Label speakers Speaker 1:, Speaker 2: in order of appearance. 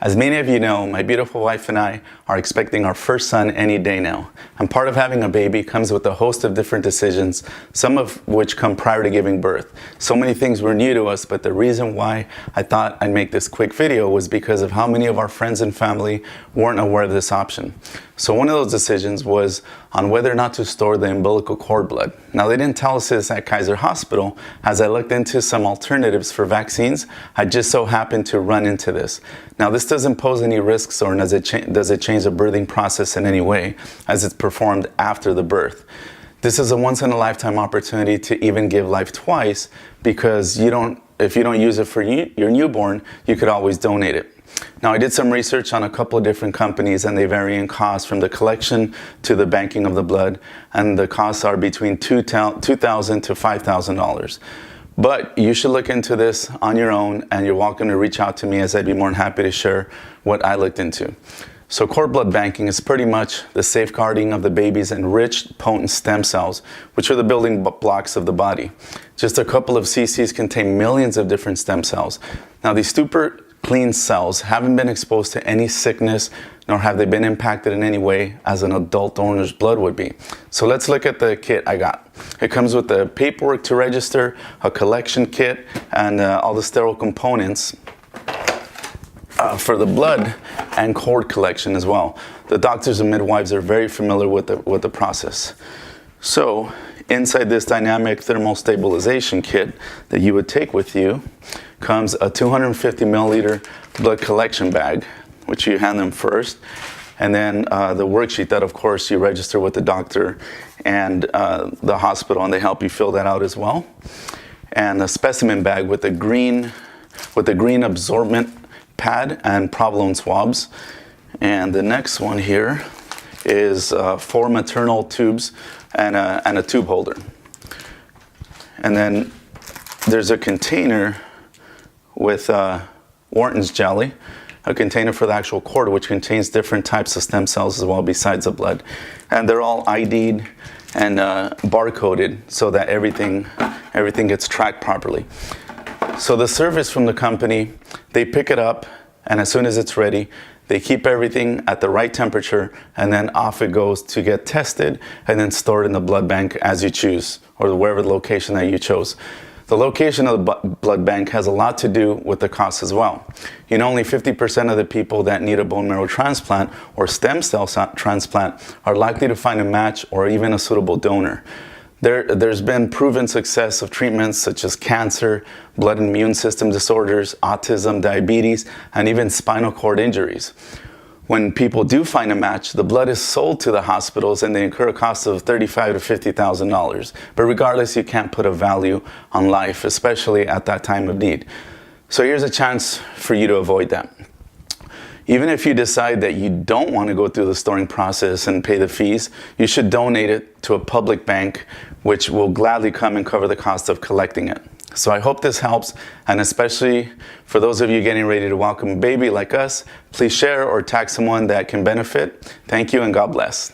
Speaker 1: As many of you know, my beautiful wife and I are expecting our first son any day now. And part of having a baby comes with a host of different decisions, some of which come prior to giving birth. So many things were new to us, but the reason why I thought I'd make this quick video was because of how many of our friends and family weren't aware of this option. So one of those decisions was on whether or not to store the umbilical cord blood. Now, they didn't tell us this at Kaiser Hospital. As I looked into some alternatives for vaccines, I just so happened to run into this. Now, this doesn't pose any risks, or does it change the birthing process in any way, as it's performed after the birth. This is a once-in-a-lifetime opportunity to even give life twice, because if you don't use it for your newborn, you could always donate it. Now, I did some research on a couple of different companies, and they vary in cost from the collection to the banking of the blood, and the costs are between $2,000 to $5,000. But you should look into this on your own, and you're welcome to reach out to me, as I'd be more than happy to share what I looked into. So cord blood banking is pretty much the safeguarding of the baby's enriched, potent stem cells, which are the building blocks of the body. Just a couple of cc's contain millions of different stem cells. Now, these super clean cells haven't been exposed to any sickness, nor have they been impacted in any way as an adult donor's blood would be. So let's look at the kit I got. It comes with the paperwork to register, a collection kit, and all the sterile components for the blood and cord collection as well. The doctors and midwives are very familiar with the process. So inside this dynamic thermal stabilization kit that you would take with you comes a 250 milliliter blood collection bag, which you hand them first, and then the worksheet that, of course, you register with the doctor and the hospital, and they help you fill that out as well. And a specimen bag with a green absorbent pad and provolone swabs. And the next one here is 4 maternal tubes and a tube holder. And then there's a container with Wharton's jelly, a container for the actual cord, which contains different types of stem cells as well besides the blood. And they're all ID'd and barcoded so that everything gets tracked properly. So the service from the company, they pick it up, and as soon as it's ready, they keep everything at the right temperature, and then off it goes to get tested and then stored in the blood bank as you choose, or wherever the location that you chose. The location of the blood bank has a lot to do with the cost as well. You know, only 50% of the people that need a bone marrow transplant or stem cell transplant are likely to find a match or even a suitable donor. There's been proven success of treatments such as cancer, blood and immune system disorders, autism, diabetes, and even spinal cord injuries. When people do find a match, the blood is sold to the hospitals, and they incur a cost of $35,000 to $50,000. But regardless, you can't put a value on life, especially at that time of need. So here's a chance for you to avoid that. Even if you decide that you don't want to go through the storing process and pay the fees, you should donate it to a public bank, which will gladly come and cover the cost of collecting it. So I hope this helps, and especially for those of you getting ready to welcome a baby like us, please share or tag someone that can benefit. Thank you, and God bless.